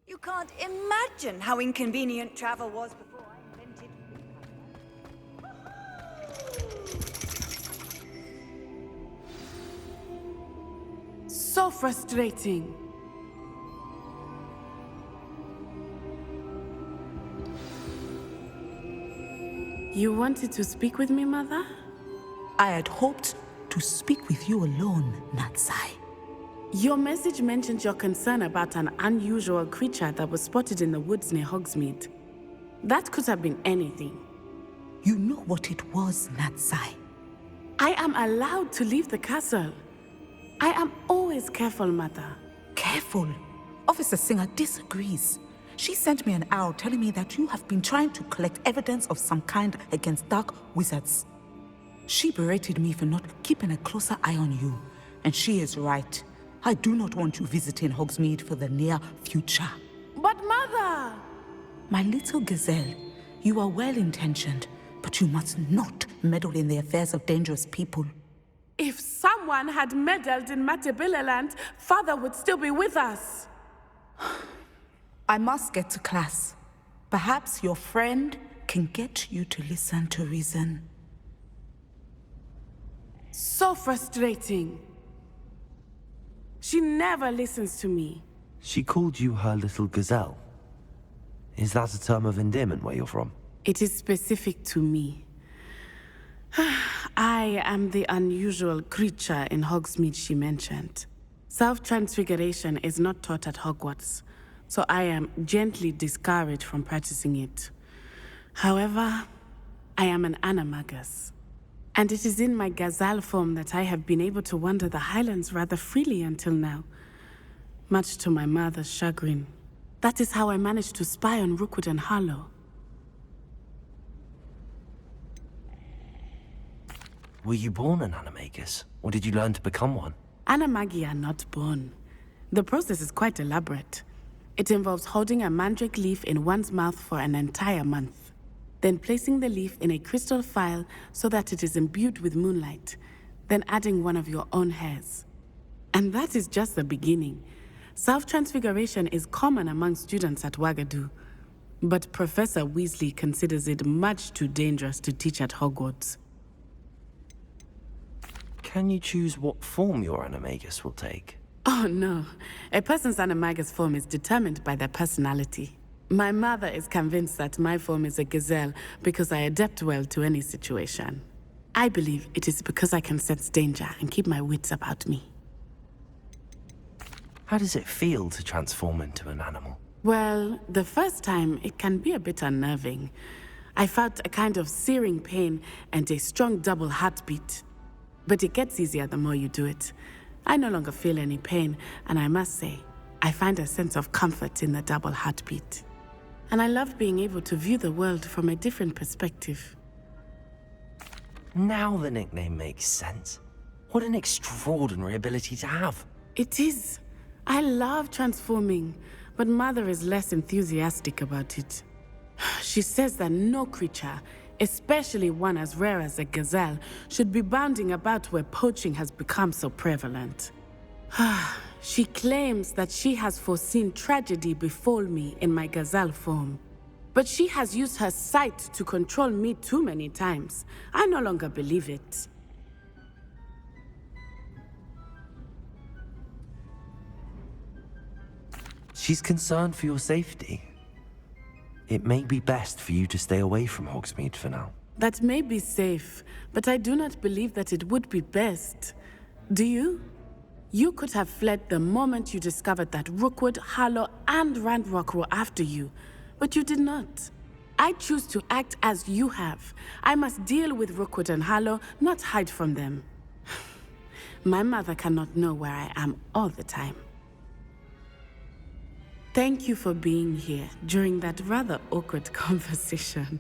You can't imagine how inconvenient travel was before I invented. So frustrating. You wanted to speak with me, Mother? I had hoped to speak with you alone, Natsai. Your message mentioned your concern about an unusual creature that was spotted in the woods near Hogsmeade. That could have been anything. You know what it was, Natsai. I am allowed to leave the castle. I am always careful, Mother. Careful. Officer Singer disagrees. She sent me an owl telling me that you have been trying to collect evidence of some kind against dark wizards. She berated me for not keeping a closer eye on you, and she is right. I do not want you visiting Hogsmeade for the near future. But Mother! My little gazelle, you are well-intentioned, but you must not meddle in the affairs of dangerous people. If someone had meddled in Matabeleland, Father would still be with us. I must get to class. Perhaps your friend can get you to listen to reason. So frustrating. She never listens to me. She called you her little gazelle. Is that a term of endearment where you're from? It is specific to me. I am the unusual creature in Hogsmeade she mentioned. Self-transfiguration is not taught at Hogwarts, so I am gently discouraged from practicing it. However, I am an animagus. And it is in my gazelle form that I have been able to wander the highlands rather freely until now, much to my mother's chagrin. That is how I managed to spy on Rookwood and Harlow. Were you born an animagus, or did you learn to become one? Animagi are not born. The process is quite elaborate. It involves holding a mandrake leaf in one's mouth for an entire month, then placing the leaf in a crystal phial so that it is imbued with moonlight, then adding one of your own hairs. And that is just the beginning. Self-transfiguration is common among students at Wagadu, but Professor Weasley considers it much too dangerous to teach at Hogwarts. Can you choose what form your animagus will take? Oh no, a person's animagus form is determined by their personality. My mother is convinced that my form is a gazelle because I adapt well to any situation. I believe it is because I can sense danger and keep my wits about me. How does it feel to transform into an animal? Well, the first time it can be a bit unnerving. I felt a kind of searing pain and a strong double heartbeat. But it gets easier the more you do it. I no longer feel any pain, and I must say, I find a sense of comfort in the double heartbeat. And I love being able to view the world from a different perspective. Now the nickname makes sense. What an extraordinary ability to have. It is. I love transforming, but Mother is less enthusiastic about it. She says that no creature, especially one as rare as a gazelle, should be bounding about where poaching has become so prevalent. She claims that she has foreseen tragedy befall me in my gazelle form. But she has used her sight to control me too many times. I no longer believe it. She's concerned for your safety. It may be best for you to stay away from Hogsmeade for now. That may be safe, but I do not believe that it would be best. Do you? You could have fled the moment you discovered that Rookwood, Harlow, and Ranrock were after you, but you did not. I choose to act as you have. I must deal with Rookwood and Harlow, not hide from them. My mother cannot know where I am all the time. Thank you for being here during that rather awkward conversation.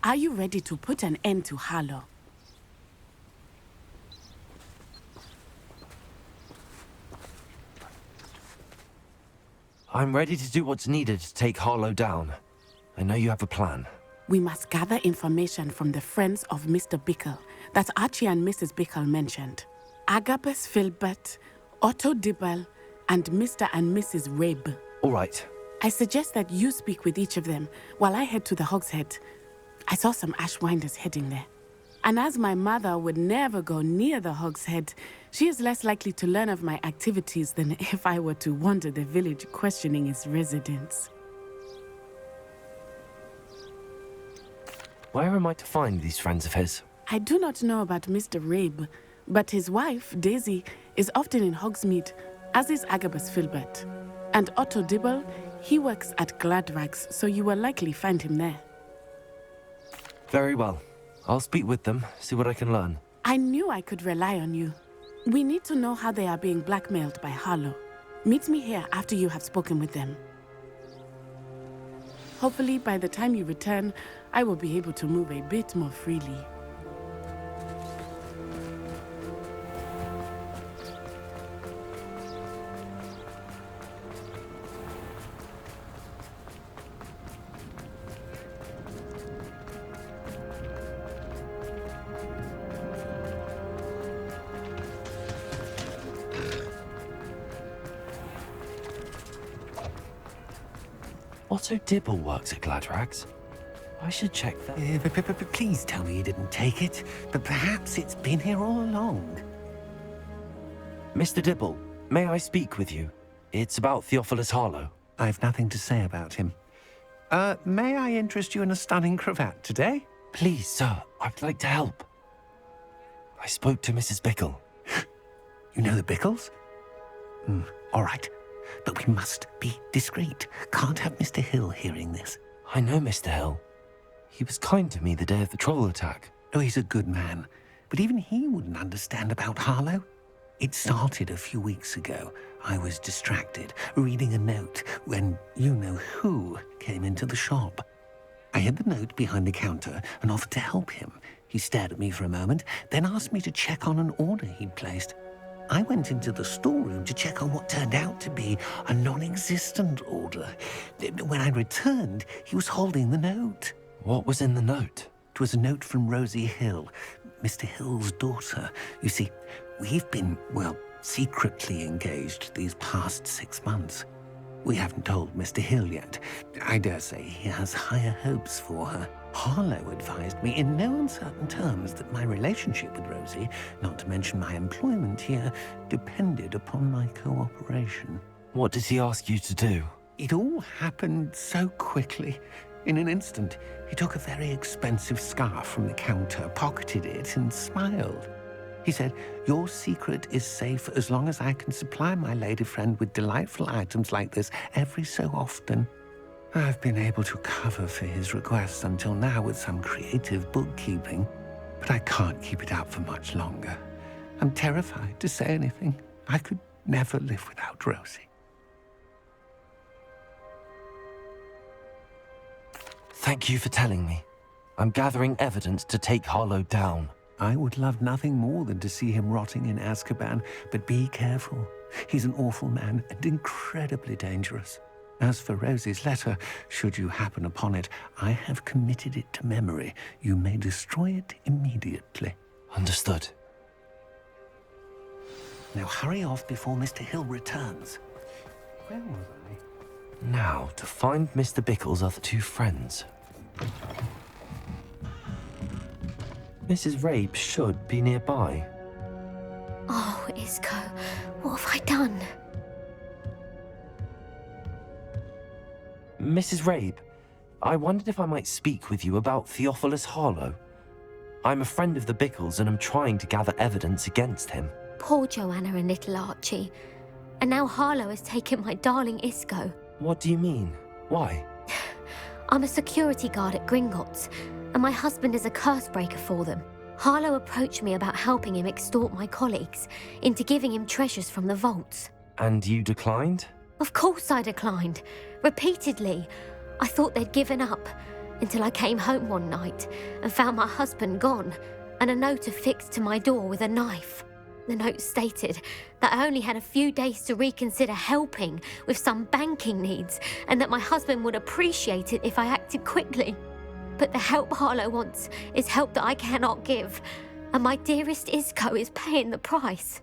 Are you ready to put an end to Harlow? I'm ready to do what's needed to take Harlow down. I know you have a plan. We must gather information from the friends of Mr. Bickle that Archie and Mrs. Bickle mentioned. Agabus Filbert, Otto Dibble, and Mr. and Mrs. Rabe. All right. I suggest that you speak with each of them while I head to the Hogshead. I saw some Ashwinders heading there. And as my mother would never go near the Hogshead, she is less likely to learn of my activities than if I were to wander the village questioning its residents. Where am I to find these friends of his? I do not know about Mr. Rabe, but his wife, Daisy, is often in Hogsmeade, as is Agabus Filbert. And Otto Dibble, he works at Gladrags, so you will likely find him there. Very well. I'll speak with them, see what I can learn. I knew I could rely on you. We need to know how they are being blackmailed by Harlow. Meet me here after you have spoken with them. Hopefully, by the time you return, I will be able to move a bit more freely. Otto Dibble works at Gladrags. I should check that. Please tell me you didn't take it, but perhaps it's been here all along. Mr. Dibble, may I speak with you? It's about Theophilus Harlow. I've nothing to say about him. May I interest you in a stunning cravat today? Please, sir, I'd like to help. I spoke to Mrs. Bickle. You know the Bickles? All right. But we must be discreet. Can't have Mr. Hill hearing this. I know Mr. Hill. He was kind to me the day of the troll attack. Oh, he's a good man. But even he wouldn't understand about Harlow. It started a few weeks ago. I was distracted, reading a note, when you-know-who came into the shop. I hid the note behind the counter and offered to help him. He stared at me for a moment, then asked me to check on an order he'd placed. I went into the storeroom to check on what turned out to be a non-existent order. When I returned, he was holding the note. What was in the note? It was a note from Rosie Hill, Mr. Hill's daughter. You see, we've been, secretly engaged these past 6 months. We haven't told Mr. Hill yet. I dare say he has higher hopes for her. Harlow advised me in no uncertain terms that my relationship with Rosie, not to mention my employment here, depended upon my cooperation. What did he ask you to do? It all happened so quickly. In an instant, he took a very expensive scarf from the counter, pocketed it, and smiled. He said, "Your secret is safe as long as I can supply my lady friend with delightful items like this every so often." I've been able to cover for his requests until now with some creative bookkeeping, but I can't keep it up for much longer. I'm terrified to say anything. I could never live without Rosie. Thank you for telling me. I'm gathering evidence to take Harlow down. I would love nothing more than to see him rotting in Azkaban, but be careful. He's an awful man and incredibly dangerous. As for Rosie's letter, should you happen upon it, I have committed it to memory. You may destroy it immediately. Understood. Now hurry off before Mr. Hill returns. Where was I? Now, to find Mr. Bickle's other two friends. Mrs. Rabe should be nearby. Oh, Isco, what have I done? Mrs. Rabe, I wondered if I might speak with you about Theophilus Harlow. I'm a friend of the Bickles and I'm trying to gather evidence against him. Poor Joanna and little Archie. And now Harlow has taken my darling Isco. What do you mean? Why? I'm a security guard at Gringotts, and my husband is a curse breaker for them. Harlow approached me about helping him extort my colleagues into giving him treasures from the vaults. And you declined? Of course I declined. Repeatedly. I thought they'd given up, until I came home one night and found my husband gone, and a note affixed to my door with a knife. The note stated that I only had a few days to reconsider helping with some banking needs, and that my husband would appreciate it if I acted quickly. But the help Harlow wants is help that I cannot give, and my dearest Isco is paying the price.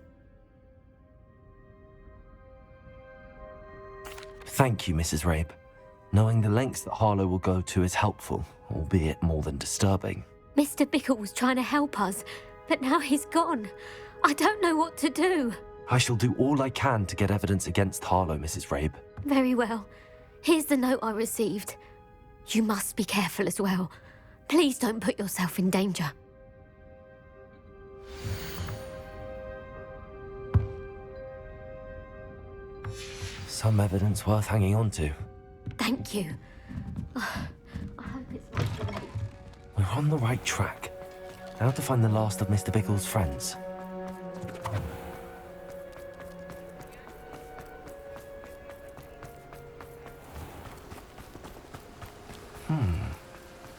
Thank you, Mrs. Rabe. Knowing the lengths that Harlow will go to is helpful, albeit more than disturbing. Mr. Bickle was trying to help us, but now he's gone. I don't know what to do. I shall do all I can to get evidence against Harlow, Mrs. Rabe. Very well. Here's the note I received. You must be careful as well. Please don't put yourself in danger. Some evidence worth hanging on to. Thank you. I hope it's not too late. We're on the right track. Now to find the last of Mr. Bickle's friends.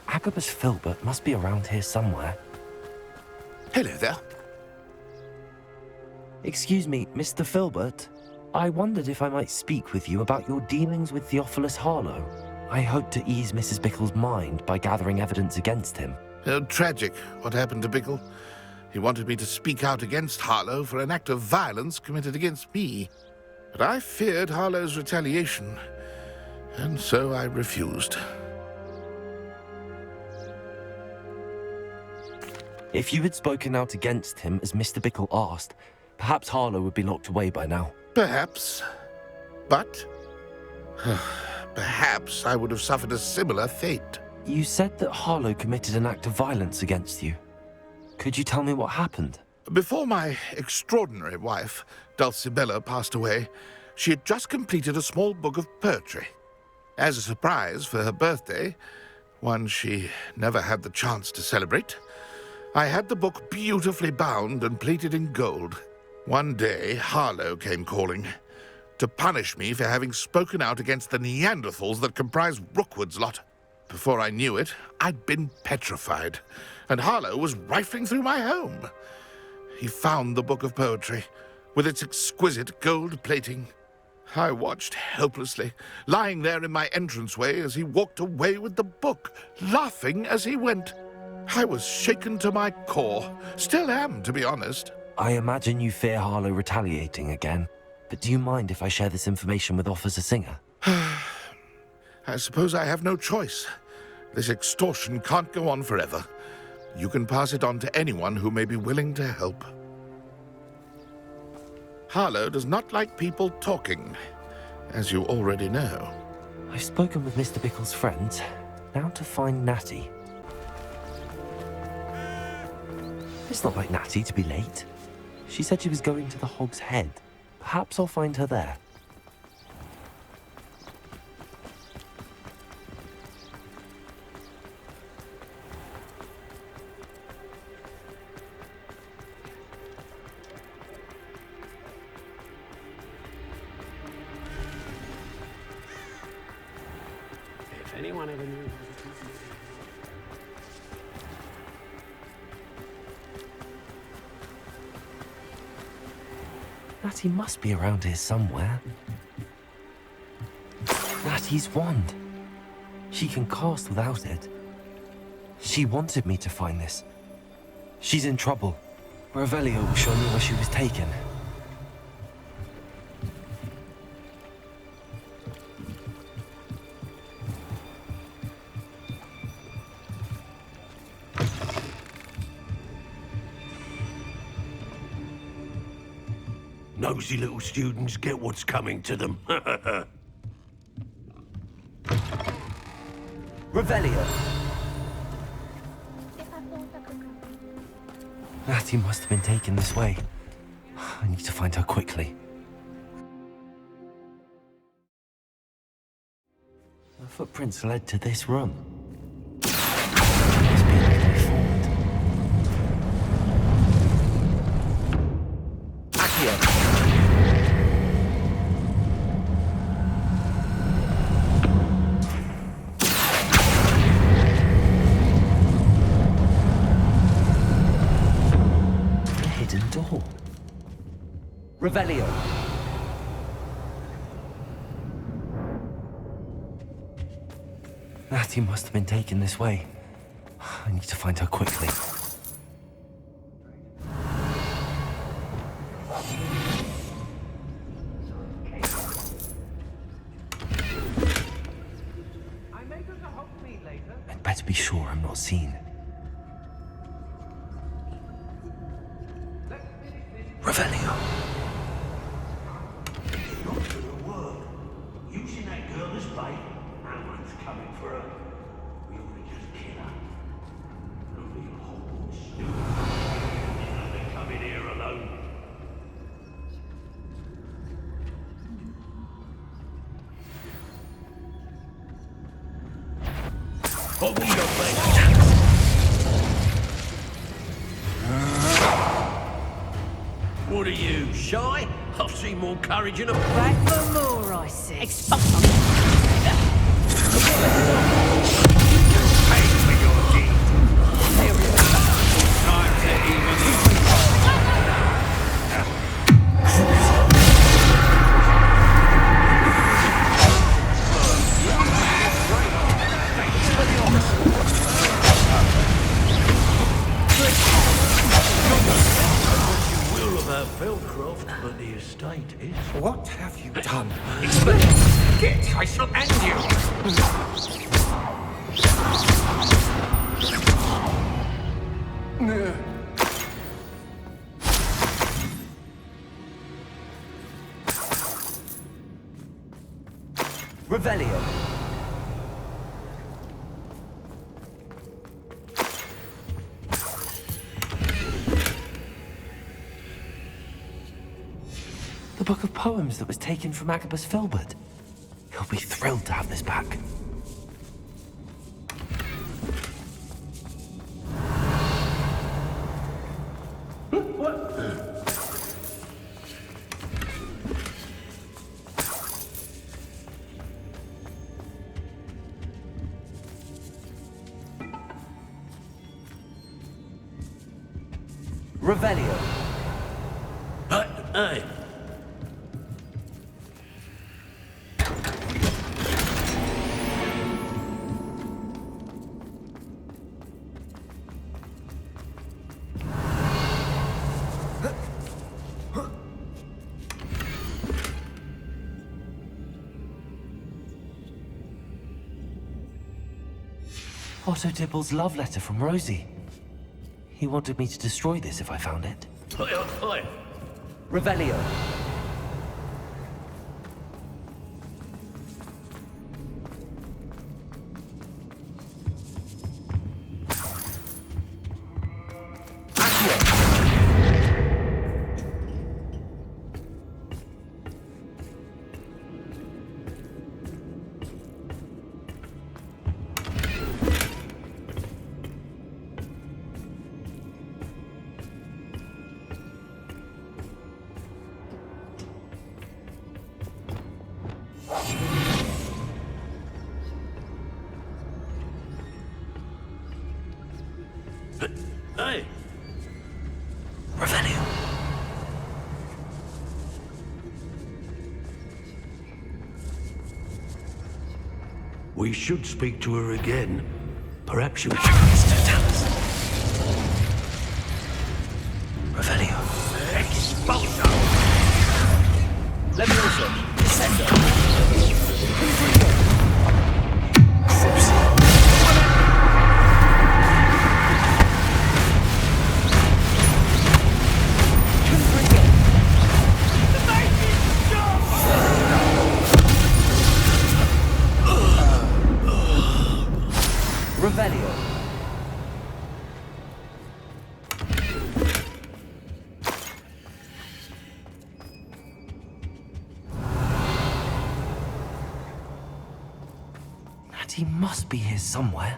Agabus Filbert must be around here somewhere. Hello there. Excuse me, Mr. Filbert. I wondered if I might speak with you about your dealings with Theophilus Harlow. I hope to ease Mrs. Bickle's mind by gathering evidence against him. Tragic, what happened to Bickle. He wanted me to speak out against Harlow for an act of violence committed against me. But I feared Harlow's retaliation, and so I refused. If you had spoken out against him as Mr. Bickle asked, perhaps Harlow would be locked away by now. Perhaps. But perhaps I would have suffered a similar fate. You said that Harlow committed an act of violence against you. Could you tell me what happened? Before my extraordinary wife, Dulcibella, passed away, she had just completed a small book of poetry. As a surprise for her birthday, one she never had the chance to celebrate, I had the book beautifully bound and plated in gold. One day, Harlow came calling to punish me for having spoken out against the Neanderthals that comprise Rookwood's lot. Before I knew it, I'd been petrified, and Harlow was rifling through my home. He found the book of poetry, with its exquisite gold plating. I watched helplessly, lying there in my entranceway as he walked away with the book, laughing as he went. I was shaken to my core. Still am, to be honest. I imagine you fear Harlow retaliating again, but do you mind if I share this information with Officer Singer? I suppose I have no choice. This extortion can't go on forever. You can pass it on to anyone who may be willing to help. Harlow does not like people talking, as you already know. I've spoken with Mr. Bickle's friends. Now to find Natty. It's not like Natty to be late. She said she was going to the Hog's Head. Perhaps I'll find her there. If anyone ever knew. Natty must be around here somewhere. Natty's wand. She can cast without it. She wanted me to find this. She's in trouble. Revelio will show me where she was taken. Nosy little students get what's coming to them. Revelio! Natty must have been taken this way. I need to find her quickly. Her footprints led to this room. Must be a little deformed. Accio! Revelio. Natty must have been taken this way. I need to find her quickly. I'd better be sure I'm not seen. Revelio. Using that girl as bait, no one's coming for her. We ought to just kill her. No real Hogwarts stupid. You know they come in here alone. What we got back? What are you, shy? I've seen more courage in a... Back for more, I say. Expulsion! Pay for your deed! Time to even... Felcroft, but the estate is... What have you done? Explain! Get! I shall end you! Revelio. The book of poems that was taken from Agabus Filbert. He'll be thrilled to have this back. Revelio. Hey. Otto Dibble's love letter from Rosie. He wanted me to destroy this if I found it. Oi. Revelio. Hey. Revelio. We should speak to her again. Perhaps you... Revelio. Expulsion! Leviosa. Revelio. Natty must be here somewhere.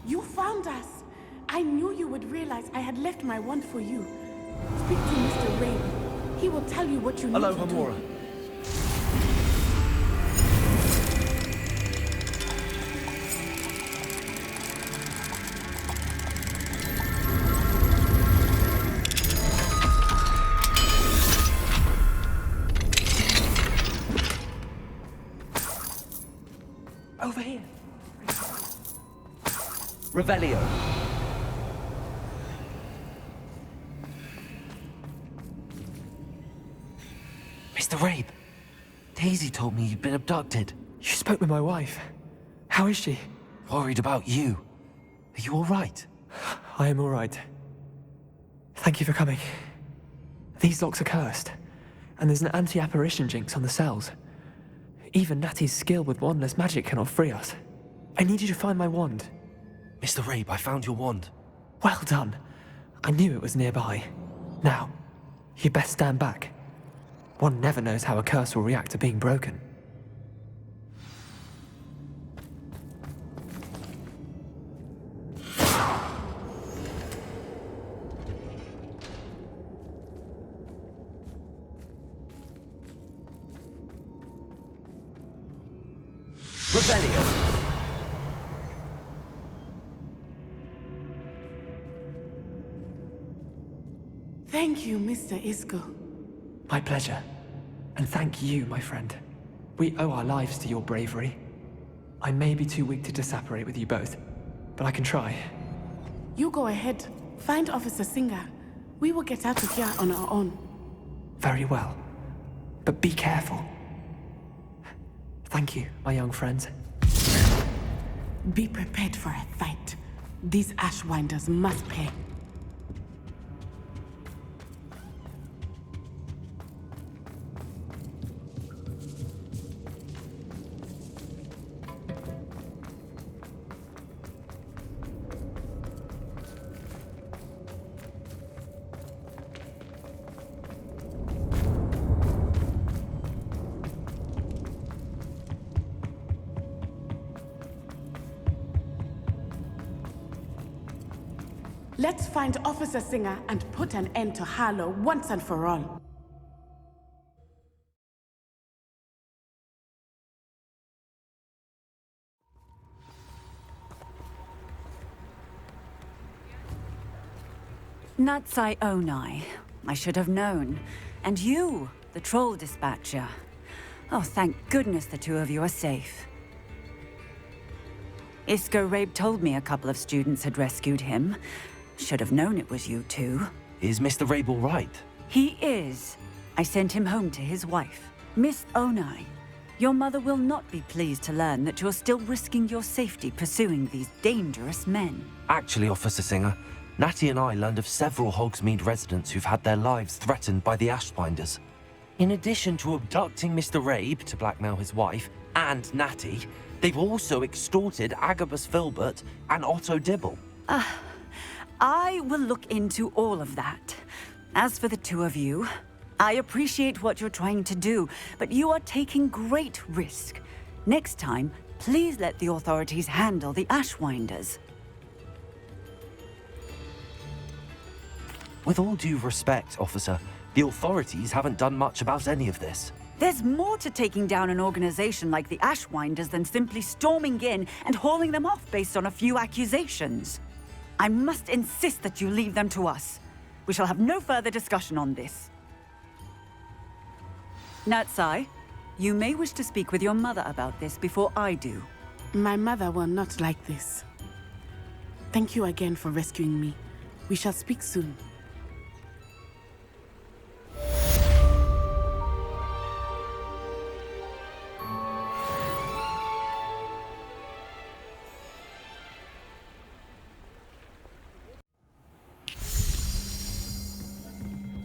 You found us. I knew you would realize I had left my wand for you. Speak to Mr. Rain. He will tell you what you need to do. Hamura. Revelio. Mr. Rabe, Daisy told me you'd been abducted. You spoke with my wife. How is she? Worried about you. Are you all right? I am all right. Thank you for coming. These locks are cursed, and there's an anti-apparition jinx on the cells. Even Natty's skill with wandless magic cannot free us. I need you to find my wand. Mr. Rabe, I found your wand. Well done. I knew it was nearby. Now, you best stand back. One never knows how a curse will react to being broken. Revelio. Thank you, Mr. Isco. My pleasure. And thank you, my friend. We owe our lives to your bravery. I may be too weak to disapparate with you both, but I can try. You go ahead. Find Officer Singer. We will get out of here on our own. Very well. But be careful. Thank you, my young friends. Be prepared for a fight. These Ashwinders must pay. Let's find Officer Singer and put an end to Harlow once and for all. Natsai Onai. I should have known. And you, the troll dispatcher. Oh, thank goodness the two of you are safe. Isco Rabe told me a couple of students had rescued him. Should have known it was you two. Is Mr. Rabe all right? He is. I sent him home to his wife. Miss Onai, your mother will not be pleased to learn that you're still risking your safety pursuing these dangerous men. Actually, Officer Singer, Natty and I learned of several Hogsmeade residents who've had their lives threatened by the Ashbinders. In addition to abducting Mr. Rabe to blackmail his wife and Natty, they've also extorted Agabus Filbert and Otto Dibble. I will look into all of that. As for the two of you, I appreciate what you're trying to do, but you are taking great risk. Next time, please let the authorities handle the Ashwinders. With all due respect, officer, the authorities haven't done much about any of this. There's more to taking down an organization like the Ashwinders than simply storming in and hauling them off based on a few accusations. I must insist that you leave them to us. We shall have no further discussion on this. Natsai, you may wish to speak with your mother about this before I do. My mother will not like this. Thank you again for rescuing me. We shall speak soon.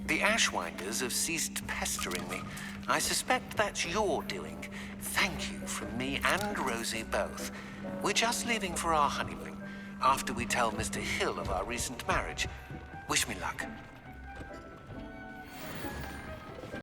The Ashwinders have ceased pestering me. I suspect that's your doing. Thank you from me and Rosie both. We're just leaving for our honeymoon, after we tell Mr. Hill of our recent marriage. Wish me luck.